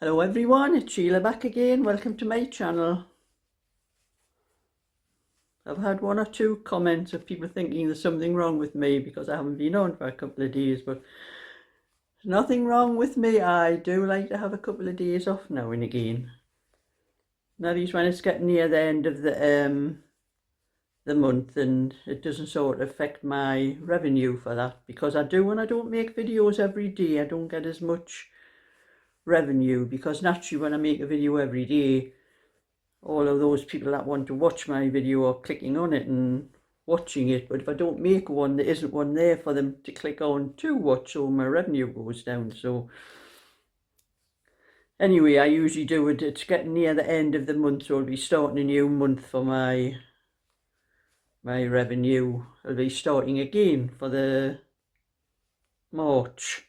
Hello everyone, it's Sheila back again. Welcome to my channel. I've had one or two comments of people thinking there's something wrong with me because I haven't been on for a couple of days, but there's nothing wrong with me. I do like to have a couple of days off now and again. That is when it's getting near the end of the month, and it doesn't sort of affect my revenue for that, because when I don't make videos every day, I don't get as much revenue, because naturally when I make a video every day, all of those people that want to watch my video are clicking on it and watching it. But if I don't make one, there isn't one there for them to click on to watch, so my revenue goes down. So anyway, I usually do it, it's getting near the end of the month, so I'll be starting a new month for my revenue. I'll be starting again for the March.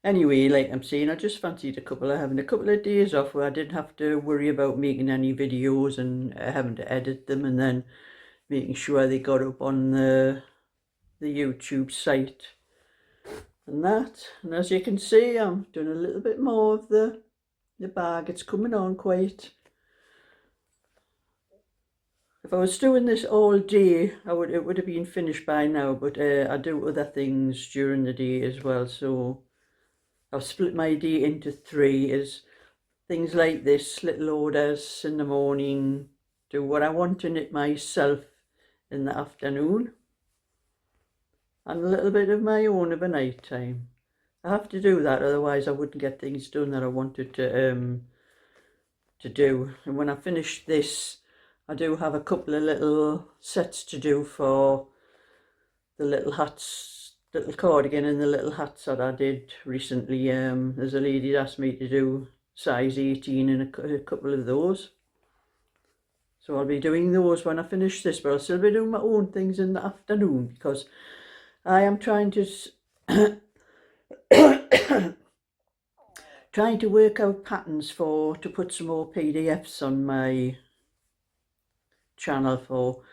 Anyway, like I'm saying, I just fancied having a couple of days off where I didn't have to worry about making any videos and having to edit them, and then making sure they got up on the YouTube site and that. And as you can see, I'm doing a little bit more of the bag. It's coming on quite. If I was doing this all day, it would have been finished by now, but I do other things during the day as well, so I've split my day into three, as things like this, little orders in the morning, do what I want in it myself in the afternoon, and a little bit of my own of a night time. I have to do that, otherwise I wouldn't get things done that I wanted to do. And when I finish this, I do have a couple of little sets to do for the little hats, little cardigan and the little hats that I did recently. There's a lady that asked me to do size 18 in a couple of those, so I'll be doing those when I finish this, but I'll still be doing my own things in the afternoon, because I am trying to trying to work out patterns to put some more PDFs on my channel for.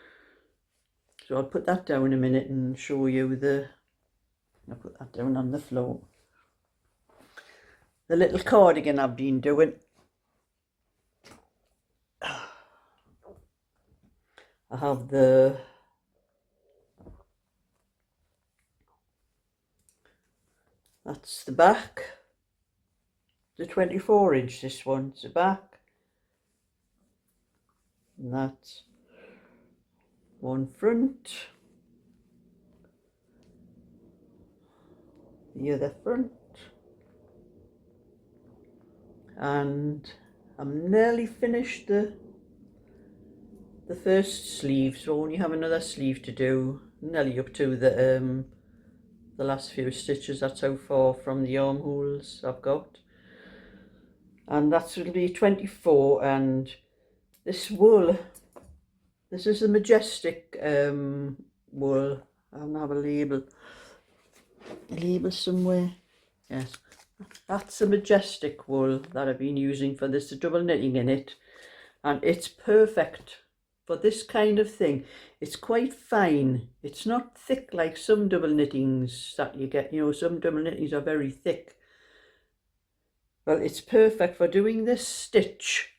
So I'll put that down in a minute and show you I'll put that down on the floor. The little cardigan I've been doing, I have that's the back, the 24-inch, this one's the back, and that's one front, the other front, and I'm nearly finished the first sleeve, so I only have another sleeve to do, nearly up to the last few stitches. That's how far from the armholes I've got, and that's going to be 24. And this wool, this is the Majestic wool. I don't have a label somewhere. Yes, that's the Majestic wool that I've been using for this, the double knitting in it, and it's perfect for this kind of thing. It's quite fine. It's not thick like some double knittings that you get. You know, some double knittings are very thick. Well, it's perfect for doing this stitch.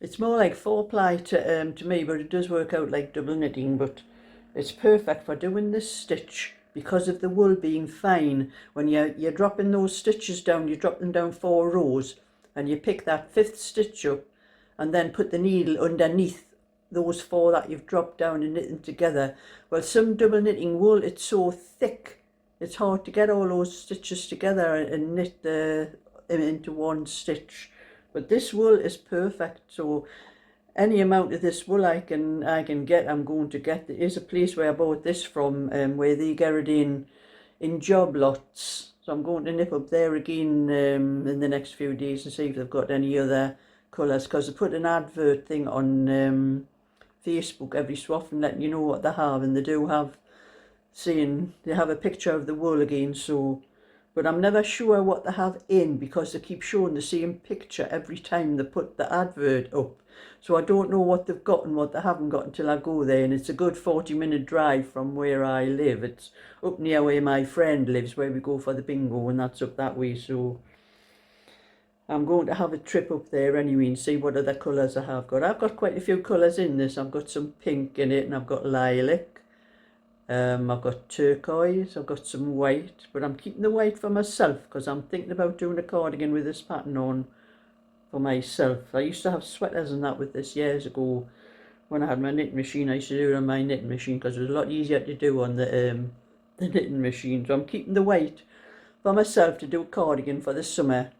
It's more like 4-ply to me, but it does work out like double knitting. But it's perfect for doing this stitch because of the wool being fine. When you're dropping those stitches down, you drop them down 4 rows, and you pick that 5th stitch up, and then put the needle underneath those 4 that you've dropped down and knit them together. Well, some double knitting wool, it's so thick, it's hard to get all those stitches together and knit them into one stitch. But this wool is perfect, so any amount of this wool I can get, I'm going to get. There is a place where I bought this from, where they get it in job lots, so I'm going to nip up there again in the next few days and see if they've got any other colours, because I put an advert thing on Facebook every so often letting you know what they have, and they do have, they have a picture of the wool again, so, but I'm never sure what they have in, because they keep showing the same picture every time they put the advert up. So I don't know what they've got and what they haven't got until I go there. And it's a good 40-minute drive from where I live. It's up near where my friend lives, where we go for the bingo, and that's up that way. So I'm going to have a trip up there anyway and see what other colours I have got. I've got quite a few colours in this. I've got some pink in it, and I've got lilac. I've got turquoise, I've got some white, but I'm keeping the white for myself because I'm thinking about doing a cardigan with this pattern on for myself. I used to have sweaters and that with this years ago when I had my knitting machine. I used to do it on my knitting machine because it was a lot easier to do on the knitting machine. So I'm keeping the white for myself to do a cardigan for the summer,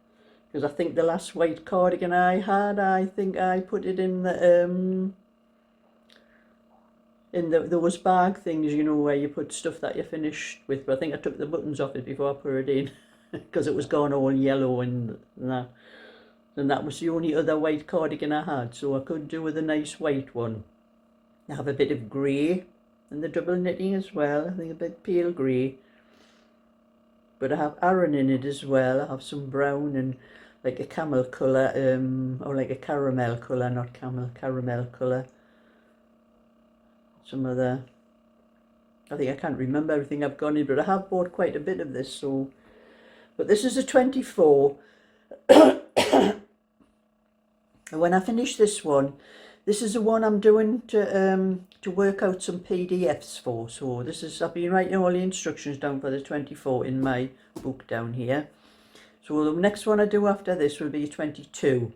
because I think the last white cardigan I had, I think I put it in the those bag things, you know, where you put stuff that you're finished with. But I think I took the buttons off it before I put it in because it was gone all yellow and that. And that was the only other white cardigan I had, so I could do with a nice white one. I have a bit of grey in the double knitting as well, I think a bit pale grey. But I have Aran in it as well. I have some brown and like a camel colour, or like a caramel colour, not camel, caramel colour. Some other, I think I can't remember everything I've gone in, but I have bought quite a bit of this. So, but this is a 24. And when I finish this one, this is the one I'm doing to work out some PDFs for. So this is, I've been writing all the instructions down for the 24 in my book down here. So the next one I do after this will be a 22.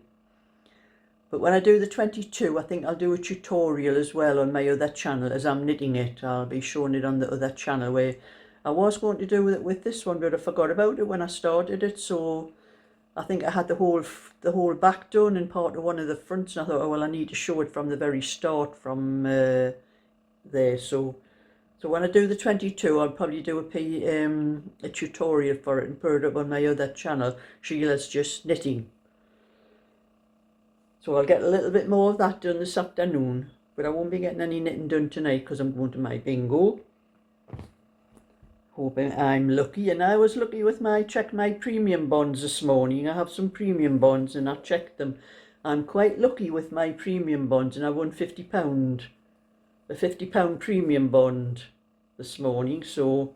But when I do the 22, I think I'll do a tutorial as well on my other channel as I'm knitting it. I'll be showing it on the other channel, where I was going to do it with this one, but I forgot about it when I started it. So I think I had the whole back done and part of one of the fronts, and I thought, oh well, I need to show it from the very start from there. So when I do the 22, I'll probably do a tutorial for it and put it up on my other channel, Sheila's Just Knitting. So I'll get a little bit more of that done this afternoon, but I won't be getting any knitting done tonight because I'm going to my bingo. Hoping I'm lucky, and I was lucky with checked my premium bonds this morning. I have some premium bonds and I checked them. I'm quite lucky with my premium bonds, and I won £50, a £50 premium bond this morning. So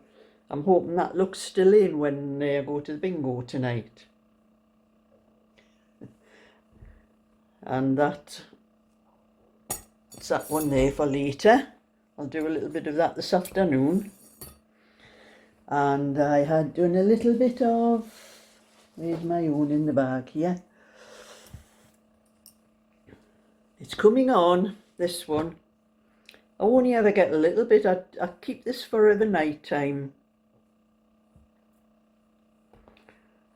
I'm hoping that luck's still in when I go to the bingo tonight. And that's that one there for later. I'll do a little bit of that this afternoon. And I had done a little bit of, where's my own in the bag here? It's coming on, this one. I only ever get a little bit. I keep this for the night time.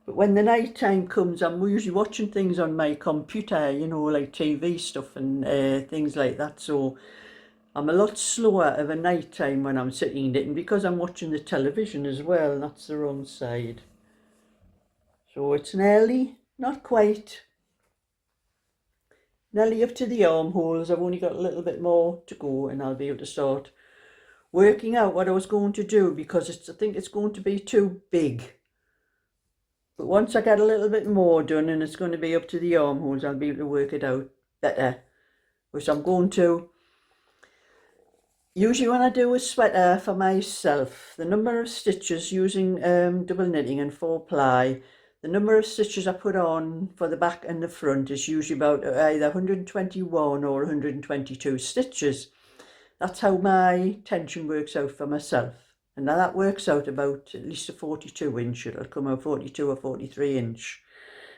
But when the night time comes, I'm usually watching things on my computer, you know, like TV stuff and things like that. So I'm a lot slower of a night time when I'm sitting knitting, because I'm watching the television as well. That's the wrong side. So it's nearly, not quite, nearly up to the armholes. I've only got a little bit more to go and I'll be able to start working out what I was going to do, because I think it's going to be too big. But once I get a little bit more done and it's going to be up to the armholes, I'll be able to work it out better. Which I'm going to, usually when I do a sweater for myself, the number of stitches using double knitting and 4-ply, the number of stitches I put on for the back and the front is usually about either 121 or 122 stitches. That's how my tension works out for myself. And now that works out about at least a 42 inch. It'll come out 42 or 43 inch.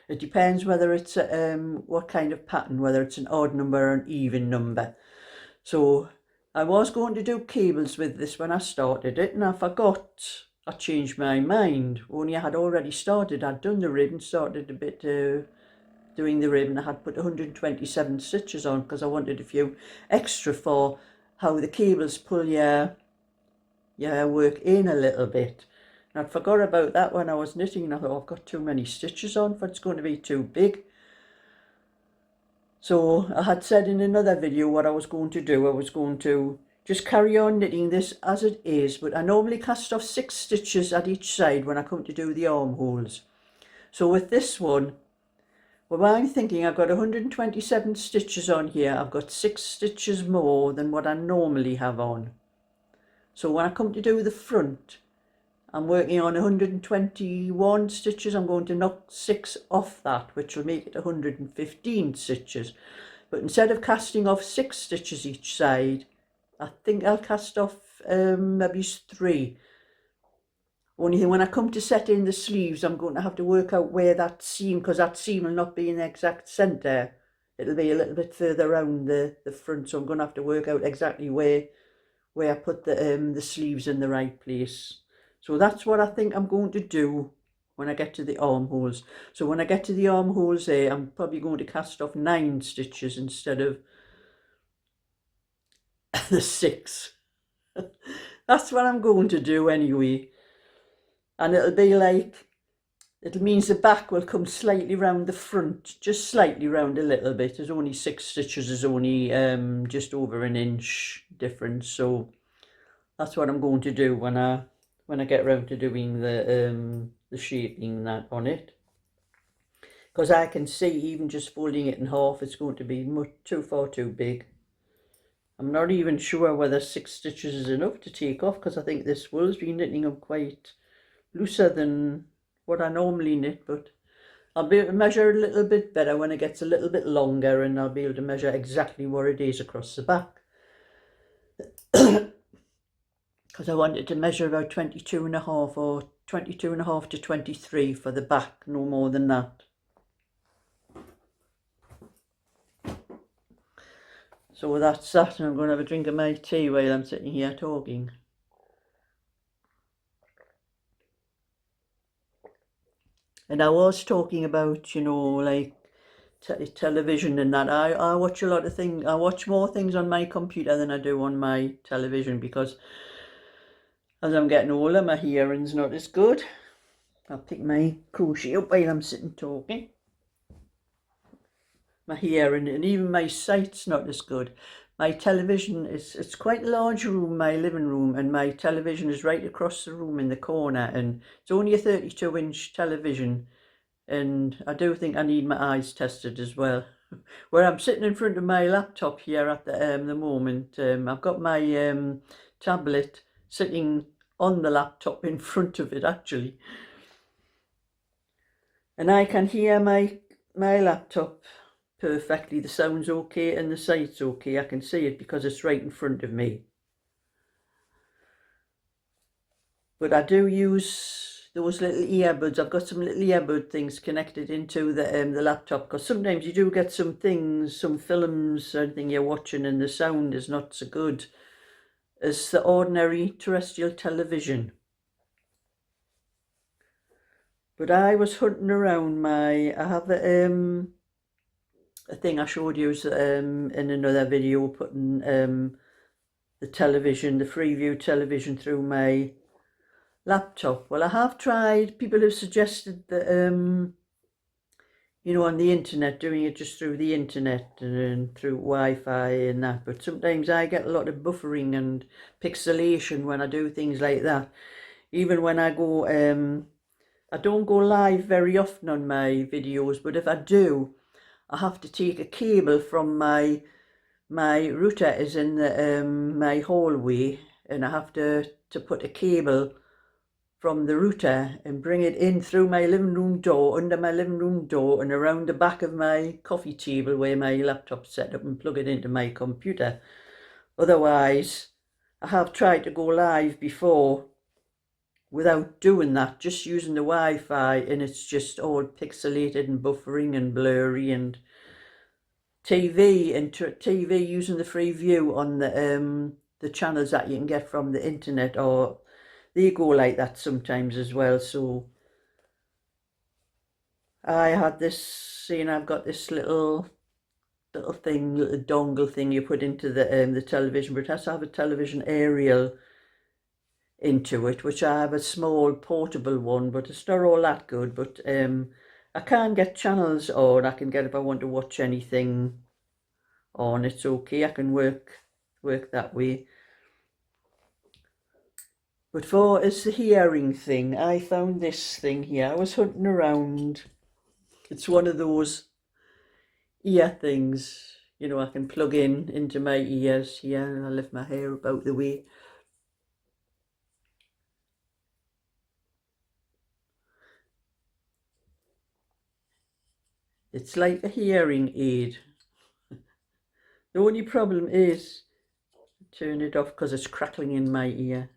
It depends whether it's what kind of pattern, whether it's an odd number or an even number. So I was going to do cables with this when I started it, and I forgot. I changed my mind. Only I had already started. I'd done the rib and started a bit doing the rib, and I had put 127 stitches on because I wanted a few extra for how the cables pull your work in a little bit. And I forgot about that when I was knitting, and I thought, oh, I've got too many stitches on, for it's going to be too big. So I had said in another video what I was going to do. I was going to just carry on knitting this as it is, but I normally cast off 6 stitches at each side when I come to do the armholes. So with this one, Well, I'm thinking I've got 127 stitches on here. I've got 6 stitches more than what I normally have on. So when I come to do the front, I'm working on 121 stitches. I'm going to knock 6 off that, which will make it 115 stitches. But instead of casting off 6 stitches each side, I think I'll cast off maybe 3. Only thing, when I come to set in the sleeves, I'm going to have to work out where that seam, because that seam will not be in the exact centre. It'll be a little bit further around the front, so I'm going to have to work out exactly where I put the sleeves in the right place. So that's what I think I'm going to do when I get to the armholes. So when I get to the armholes there, I'm probably going to cast off 9 stitches instead of the 6. That's what I'm going to do anyway. And it'll be like, it means the back will come slightly round the front, just slightly round a little bit. There's only 6 stitches, is only just over an inch difference. So that's what I'm going to do when I get round to doing the shaping that on it. Because I can see, even just folding it in half, it's going to be far too big. I'm not even sure whether 6 stitches is enough to take off, because I think this wool's been knitting up quite looser than what I normally knit, but I'll be able to measure a little bit better when it gets a little bit longer, and I'll be able to measure exactly what it is across the back. Because I wanted to measure about 22.5 or 22.5 to 23 for the back, no more than that. So that's that, and I'm going to have a drink of my tea while I'm sitting here talking. And I was talking about, you know, like television and that. I watch a lot of things. I watch more things on my computer than I do on my television, because as I'm getting older, my hearing's not as good. I'll pick my crochet up while I'm sitting talking. My hearing and even my sight's not as good. My television it's quite a large room, my living room, and my television is right across the room in the corner, and it's only a 32-inch television, and I do think I need my eyes tested as well. Where I'm sitting in front of my laptop here at the moment, I've got my tablet sitting on the laptop in front of it actually, and I can hear my laptop perfectly. The sound's okay and the sight's okay. I can see it because it's right in front of me. But I do use those little earbuds. I've got some little earbud things connected into the laptop, because sometimes you do get some things, some films, something you're watching, and the sound is not so good as the ordinary terrestrial television. But I was hunting around I have a thing I showed you in another video, putting the television, the Freeview television, through my laptop. Well, I have tried, people have suggested that, you know, on the internet, doing it just through the internet and through Wi-Fi and that, but sometimes I get a lot of buffering and pixelation when I do things like that. Even when I go, I don't go live very often on my videos, but if I do, I have to take a cable from my router is in the my hallway, and I have to put a cable from the router and bring it in through my living room door, under my living room door, and around the back of my coffee table where my laptop's set up, and plug it into my computer. Otherwise, I have tried to go live before without doing that, just using the Wi-Fi, and it's just all pixelated and buffering and blurry. And TV using the Freeview on the channels that you can get from the internet, or they go like that sometimes as well. So I had this, you know, I've got this little thing, little dongle thing you put into the television, but it has to have a television aerial into it, which I have a small portable one, but it's not all that good. But I can get channels on. I can get, if I want to watch anything on, it's okay. I can work that way. But for as the hearing thing, I found this thing here. I was hunting around. It's one of those ear things. You know, I can plug in into my ears here, and I lift my hair about the way. It's like a hearing aid. The only problem is, turn it off because it's crackling in my ear.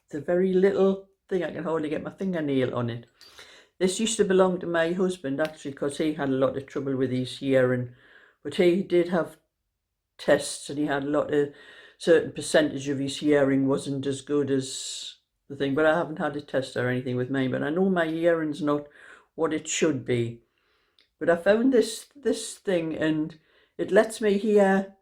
It's a very little thing, I can hardly get my fingernail on it. This used to belong to my husband actually, because he had a lot of trouble with his hearing, but he did have tests and he had a lot of, certain percentage of his hearing wasn't as good as the thing, but I haven't had a test or anything with mine, but I know my hearing's not what it should be. But I found this thing, and it lets me hear.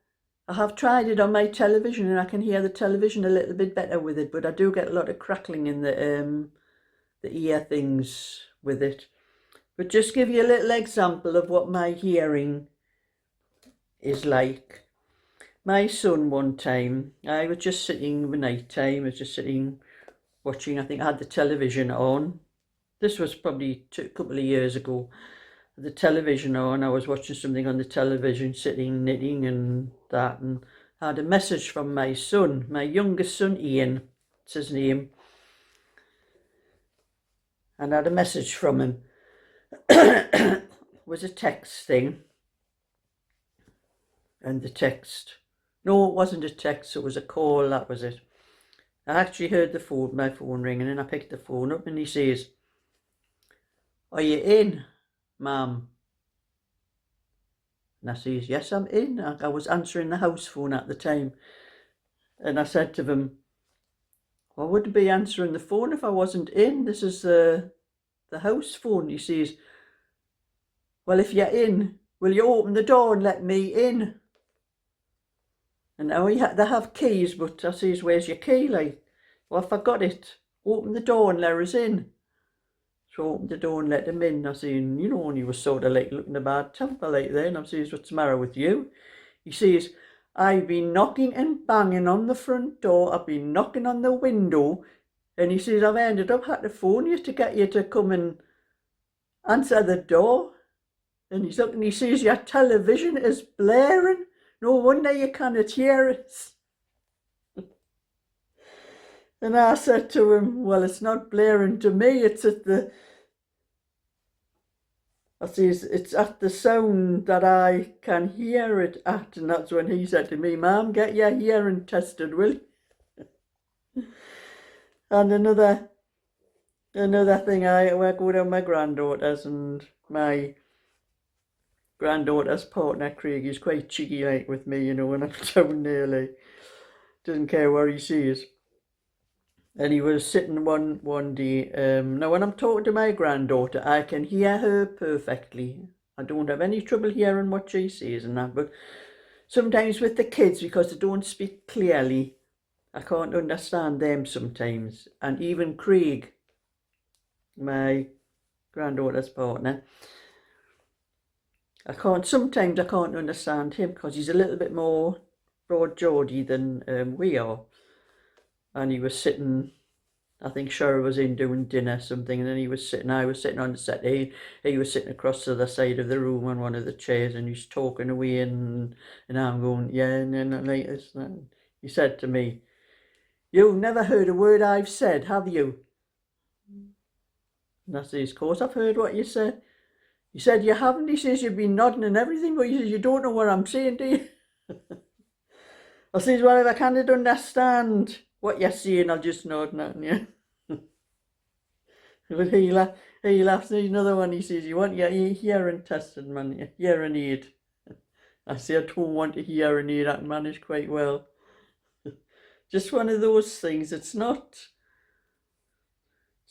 I have tried it on my television and I can hear the television a little bit better with it, but I do get a lot of crackling in the ear things with it. But just give you a little example of what my hearing is like. My son, one time, I was just sitting the night time, I was just sitting watching, I think I had the television on. This was probably a couple of years ago. The television on, I was watching something on the television, sitting knitting and that, and I had a message from my son, my youngest son, Ian, it's his name, and I had a message from him. It was a text thing, and the text, no, it wasn't a text, it was a call, that was it. I actually heard my phone ringing, and I picked the phone up and he says, "Are you in, Mum?" And I says, "Yes, I'm in." I was answering the house phone at the time. And I said to him, "I wouldn't be answering the phone if I wasn't in. This is the house phone." He says, "Well, if you're in, will you open the door and let me in?" And now they have keys, but I says, "Where's your key?" Like, "Well, I forgot it. Open the door and let us in." So I opened the door and let him in. I seen, you know, and he was sort of like looking a bad temper like there. And I says, "What's the matter with you?" He says, "I've been knocking and banging on the front door. I've been knocking on the window." And he says, "I've ended up had to phone you to get you to come and answer the door." And he's looking, he says, "Your television is blaring. No wonder you cannot hear us." And I said to him, "Well, it's not blaring to me. It's at the," I says, "it's at the sound that I can hear it at." And that's when he said to me, "Mum, get your hearing tested, will you?" And another thing, I go down my granddaughter's, and my granddaughter's partner, Craig, is quite cheeky like with me, you know, when I'm down there, like, doesn't care where he sees. And he was sitting one day, now when I'm talking to my granddaughter, I can hear her perfectly. I don't have any trouble hearing what she says and that, but sometimes with the kids, because they don't speak clearly, I can't understand them sometimes. And even Craig, my granddaughter's partner, sometimes I can't understand him because he's a little bit more broad-jawedy than we are. And he was sitting, I think Sheila was in doing dinner something, and then I was sitting on the set. He was sitting across to the side of the room on one of the chairs, and he's talking away, and I'm going, "Yeah," and then like this. And he said to me, "You've never heard a word I've said, have you?" And I says, "Of course I've heard what you said." He said, "You haven't." He says, "You've been nodding and everything, but he says, you don't know what I'm saying, do you?" I says, "Well, if I can't understand what you're saying, I'll just nod and you." But he laughs. There's another one. He says, "You want your hearing tested, man, your hearing aid." I say, "I don't want a hearing aid. I can manage quite well." Just one of those things. It's not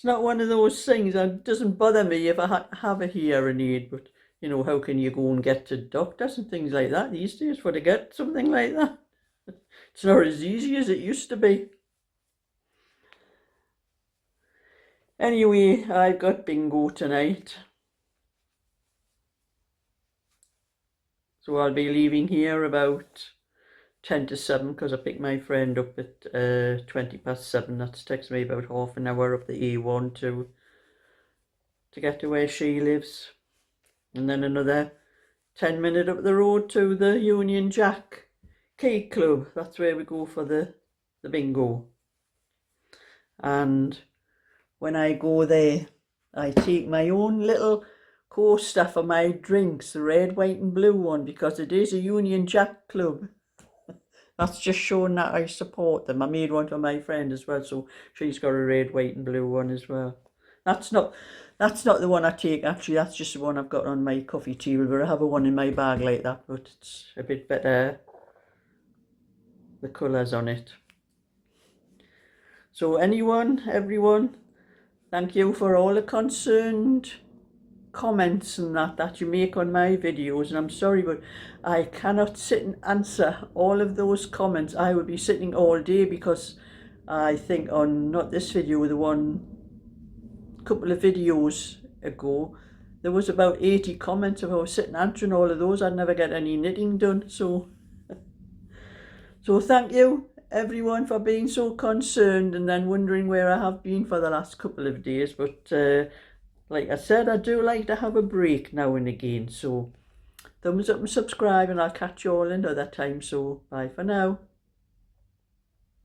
one of those things that doesn't bother me if I have a hearing aid, but you know, how can you go and get to doctors and things like that these days for to get something like that? It's not as easy as it used to be. Anyway, I've got bingo tonight, so I'll be leaving here about 10 to 7 because I picked my friend up at 20 past 7. That takes me about half an hour up the A1 to get to where she lives. And then another 10 minutes up the road to the Union Jack Cake Club. That's where we go for the bingo. And when I go there, I take my own little coaster for my drinks, the red, white and blue one, because it is a Union Jack Club. That's just showing that I support them. I made one for my friend as well, so she's got a red, white and blue one as well. That's not the one I take, actually. That's just the one I've got on my coffee table, but I have a one in my bag like that, but it's a bit better, the colours on it. So everyone, thank you for all the concerned comments and that you make on my videos. And I'm sorry, but I cannot sit and answer all of those comments. I would be sitting all day, because I think on not this video, the one couple of videos ago, there was about 80 comments. If I was sitting answering all of those, I'd never get any knitting done. So thank you everyone for being so concerned and then wondering where I have been for the last couple of days. But like I said, I do like to have a break now and again. So thumbs up and subscribe, and I'll catch you all another time. So bye for now.